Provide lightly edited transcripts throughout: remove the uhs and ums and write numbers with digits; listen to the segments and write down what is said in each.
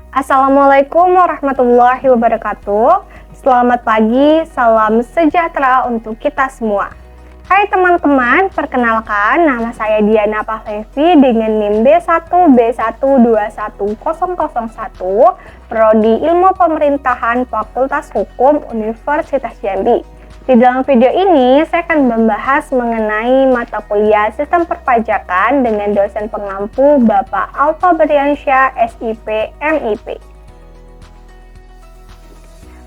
Assalamualaikum warahmatullahi wabarakatuh. Selamat pagi, salam sejahtera untuk kita semua. Hai teman-teman, perkenalkan nama saya Diana Pahlevi dengan NIM B1B1210001, Prodi Ilmu Pemerintahan Fakultas Hukum Universitas Jambi. Di dalam video ini, saya akan membahas mengenai mata kuliah Sistem Perpajakan dengan dosen pengampu Bapak Alfa Berdiansyah, SIP, MIP.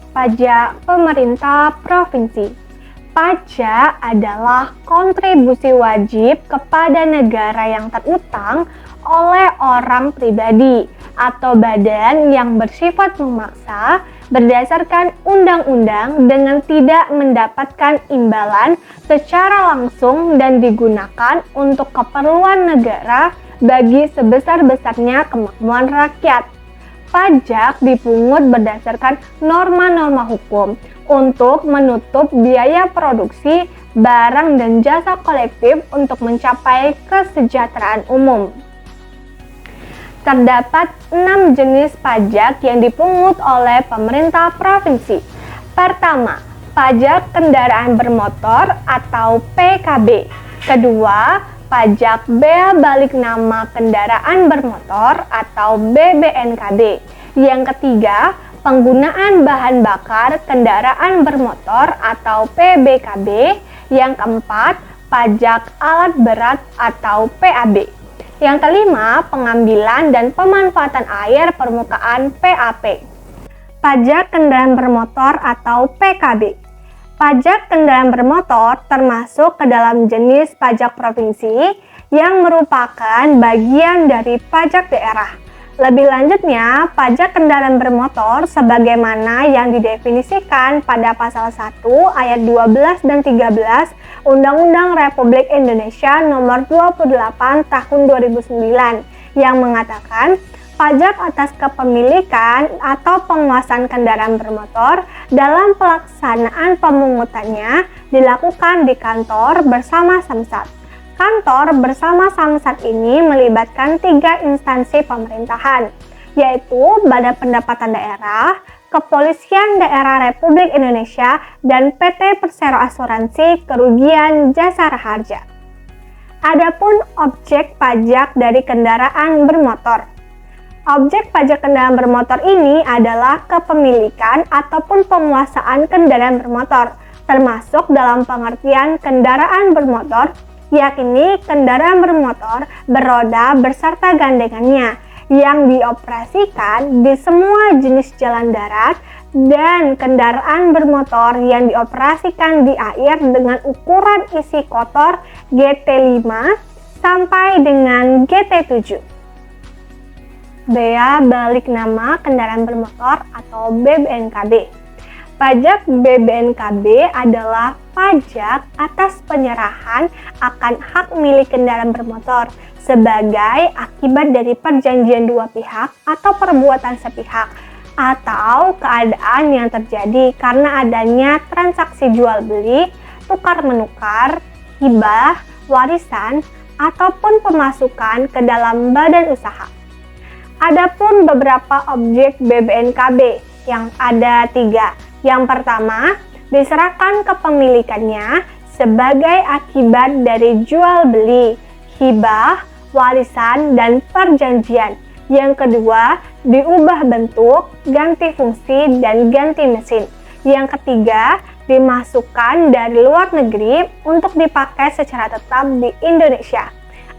Pajak pemerintah provinsi. Pajak adalah kontribusi wajib kepada negara yang terutang oleh orang pribadi atau badan yang bersifat memaksa berdasarkan undang-undang dengan tidak mendapatkan imbalan secara langsung dan digunakan untuk keperluan negara bagi sebesar-besarnya kemakmuran rakyat. Pajak dipungut berdasarkan norma-norma hukum untuk menutup biaya produksi barang dan jasa kolektif untuk mencapai kesejahteraan umum. Terdapat 6 jenis pajak yang dipungut oleh pemerintah provinsi. Pertama, pajak kendaraan bermotor atau PKB. Kedua, pajak bea balik nama kendaraan bermotor atau BBNKB. Yang ketiga, penggunaan bahan bakar kendaraan bermotor atau PBKB. Yang keempat, pajak alat berat atau PAB. Yang kelima, pengambilan dan pemanfaatan air permukaan PAP. Pajak kendaraan bermotor atau PKB. Pajak kendaraan bermotor termasuk ke dalam jenis pajak provinsi yang merupakan bagian dari pajak daerah. Lebih lanjutnya, pajak kendaraan bermotor sebagaimana yang didefinisikan pada pasal 1 ayat 12 dan 13 Undang-Undang Republik Indonesia Nomor 28 Tahun 2009 yang mengatakan pajak atas kepemilikan atau penguasaan kendaraan bermotor dalam pelaksanaan pemungutannya dilakukan di kantor bersama Samsat. Kantor bersama Samsat ini melibatkan 3 instansi pemerintahan, yaitu Badan Pendapatan Daerah, Kepolisian Daerah Republik Indonesia, dan PT Persero Asuransi Kerugian Jasa Raharja. Adapun objek pajak dari kendaraan bermotor. Objek pajak kendaraan bermotor ini adalah kepemilikan ataupun penguasaan kendaraan bermotor, termasuk dalam pengertian kendaraan bermotor, yakni kendaraan bermotor beroda beserta gandengannya yang dioperasikan di semua jenis jalan darat dan kendaraan bermotor yang dioperasikan di air dengan ukuran isi kotor GT5 sampai dengan GT7. Bea balik nama kendaraan bermotor atau BBNKB. Pajak BBNKB adalah pajak atas penyerahan akan hak milik kendaraan bermotor sebagai akibat dari perjanjian dua pihak atau perbuatan sepihak atau keadaan yang terjadi karena adanya transaksi jual beli, tukar menukar, hibah, warisan, ataupun pemasukan ke dalam badan usaha. Adapun beberapa objek BBNKB yang ada 3. Yang pertama, diserahkan kepemilikannya sebagai akibat dari jual beli, hibah, warisan, dan perjanjian. Yang kedua, diubah bentuk, ganti fungsi, dan ganti mesin. Yang ketiga, dimasukkan dari luar negeri untuk dipakai secara tetap di Indonesia.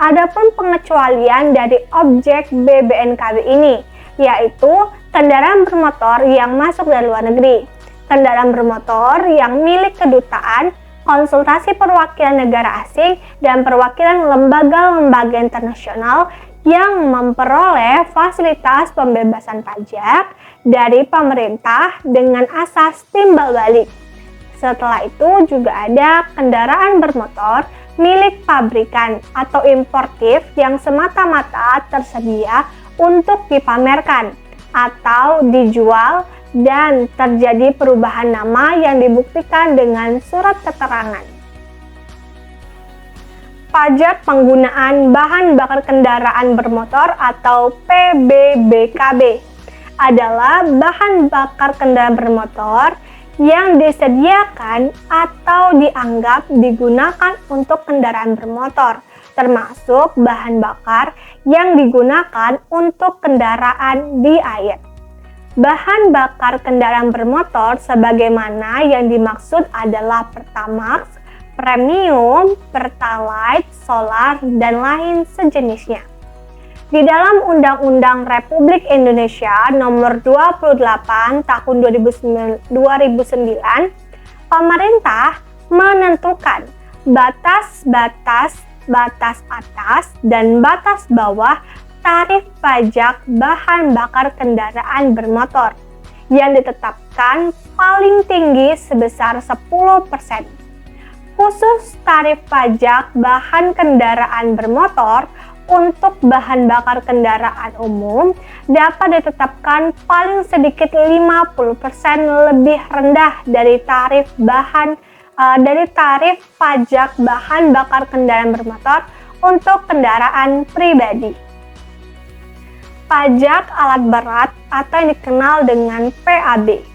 Adapun pengecualian dari objek BBNKB ini, yaitu kendaraan bermotor yang masuk dari luar negeri, kendaraan bermotor yang milik kedutaan, konsultasi perwakilan negara asing, dan perwakilan lembaga-lembaga internasional yang memperoleh fasilitas pembebasan pajak dari pemerintah dengan asas timbal balik. Setelah itu juga ada kendaraan bermotor milik pabrikan atau importif yang semata-mata tersedia untuk dipamerkan atau dijual dan terjadi perubahan nama yang dibuktikan dengan surat keterangan. Pajak penggunaan bahan bakar kendaraan bermotor atau PBBKB adalah bahan bakar kendaraan bermotor yang disediakan atau dianggap digunakan untuk kendaraan bermotor, termasuk bahan bakar yang digunakan untuk kendaraan di air. Bahan bakar kendaraan bermotor sebagaimana yang dimaksud adalah Pertamax, Premium, Pertalite, Solar, dan lain sejenisnya. Di dalam Undang-Undang Republik Indonesia Nomor 28 Tahun 2009, pemerintah menentukan batas atas dan batas bawah tarif pajak bahan bakar kendaraan bermotor yang ditetapkan paling tinggi sebesar 10%. Khusus tarif pajak bahan kendaraan bermotor untuk bahan bakar kendaraan umum dapat ditetapkan paling sedikit 50% lebih rendah dari tarif pajak bahan bakar kendaraan bermotor untuk kendaraan pribadi. Pajak alat berat atau yang dikenal dengan PAB.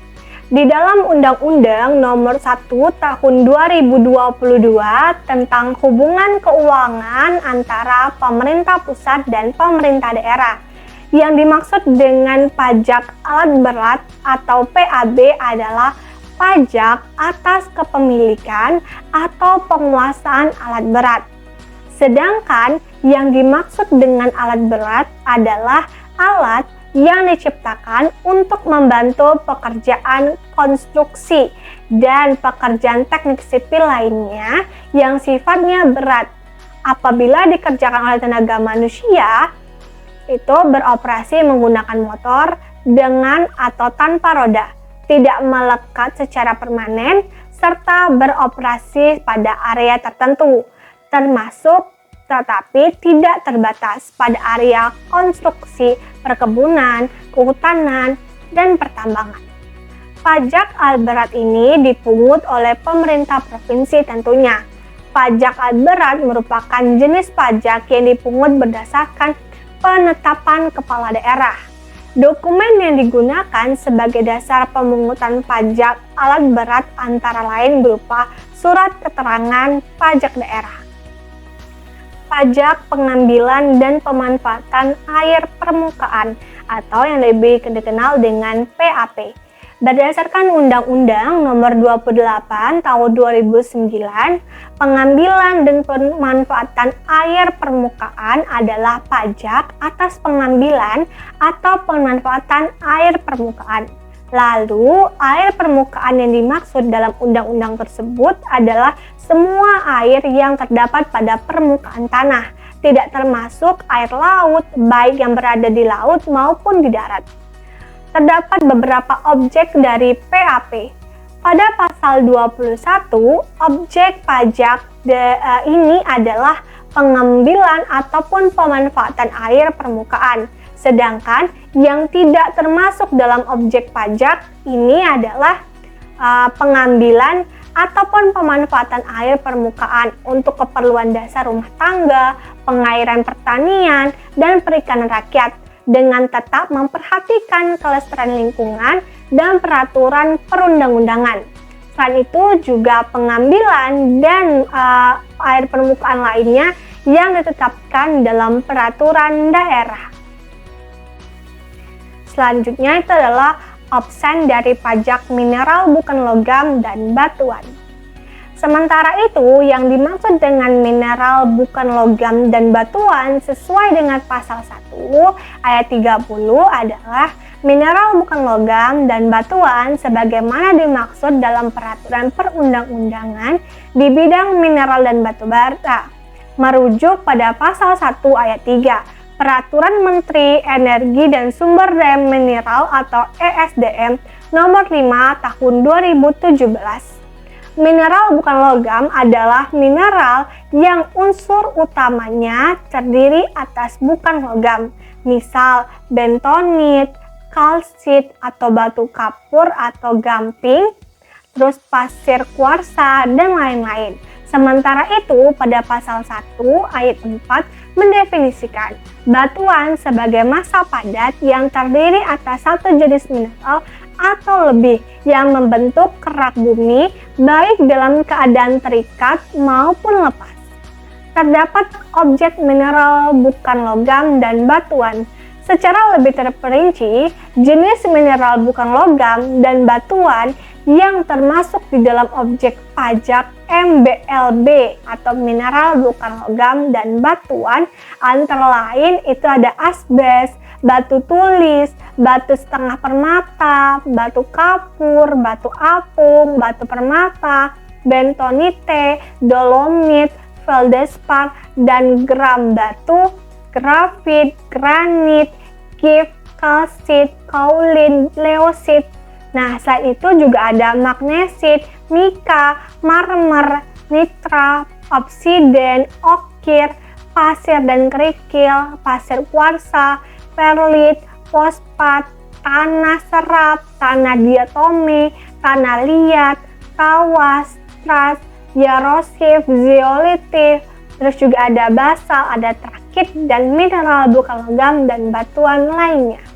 Di dalam Undang-Undang Nomor 1 Tahun 2022 tentang hubungan keuangan antara pemerintah pusat dan pemerintah daerah, yang dimaksud dengan pajak alat berat atau PAB adalah pajak atas kepemilikan atau penguasaan alat berat. Sedangkan yang dimaksud dengan alat berat adalah alat yang diciptakan untuk membantu pekerjaan konstruksi dan pekerjaan teknik sipil lainnya yang sifatnya berat apabila dikerjakan oleh tenaga manusia itu beroperasi menggunakan motor dengan atau tanpa roda, tidak melekat secara permanen, serta beroperasi pada area tertentu, termasuk tetapi tidak terbatas pada area konstruksi, perkebunan, kehutanan, dan pertambangan. Pajak alat berat ini dipungut oleh pemerintah provinsi tentunya. Pajak alat berat merupakan jenis pajak yang dipungut berdasarkan penetapan kepala daerah. Dokumen yang digunakan sebagai dasar pemungutan pajak alat berat antara lain berupa surat keterangan pajak daerah, pajak pengambilan dan pemanfaatan air permukaan atau yang lebih dikenal dengan PAP. Berdasarkan Undang-Undang Nomor 28 Tahun 2009, pengambilan dan pemanfaatan air permukaan adalah pajak atas pengambilan atau pemanfaatan air permukaan. Lalu, air permukaan yang dimaksud dalam undang-undang tersebut adalah semua air yang terdapat pada permukaan tanah, tidak termasuk air laut, baik yang berada di laut maupun di darat. Terdapat beberapa objek dari PAP. Pada pasal 21, objek pajak ini adalah pengambilan ataupun pemanfaatan air permukaan. Sedangkan yang tidak termasuk dalam objek pajak ini adalah pengambilan ataupun pemanfaatan air permukaan untuk keperluan dasar rumah tangga, pengairan pertanian, dan perikanan rakyat dengan tetap memperhatikan kelestarian lingkungan dan peraturan perundang-undangan. Selain itu juga pengambilan dan air permukaan lainnya yang ditetapkan dalam peraturan daerah. Selanjutnya itu adalah absen dari pajak mineral bukan logam dan batuan. Sementara itu, yang dimaksud dengan mineral bukan logam dan batuan sesuai dengan pasal 1 ayat 30 adalah mineral bukan logam dan batuan sebagaimana dimaksud dalam peraturan perundang-undangan di bidang mineral dan batu bara, merujuk pada pasal 1 ayat 3 Peraturan Menteri Energi dan Sumber Daya Mineral atau ESDM Nomor 5 Tahun 2017. Mineral bukan logam adalah mineral yang unsur utamanya terdiri atas bukan logam, misal bentonit, kalsit atau batu kapur atau gamping, terus pasir kuarsa, dan lain-lain. Sementara itu pada pasal 1 ayat 4 mendefinisikan batuan sebagai massa padat yang terdiri atas satu jenis mineral atau lebih yang membentuk kerak bumi baik dalam keadaan terikat maupun lepas. Terdapat objek mineral bukan logam dan batuan. Secara lebih terperinci, jenis mineral bukan logam dan batuan yang termasuk di dalam objek pajak MBLB atau mineral bukan logam dan batuan antara lain itu ada asbes, batu tulis, batu setengah permata, batu kapur, batu apung, batu permata, bentonite, dolomit, feldspar, dan gram batu, grafit, granit, gift, kalsit, kaolin, leosit. Nah, selain itu juga ada magnesit, mika, marmer, nitra, obsiden, okir, pasir dan kerikil, pasir kuarsa, perlit, fosfat, tanah serap, tanah diatome, tanah liat, tawas, stras, yarosif, zeolitif, terus juga ada basal, ada trakit, dan mineral bukan logam dan batuan lainnya.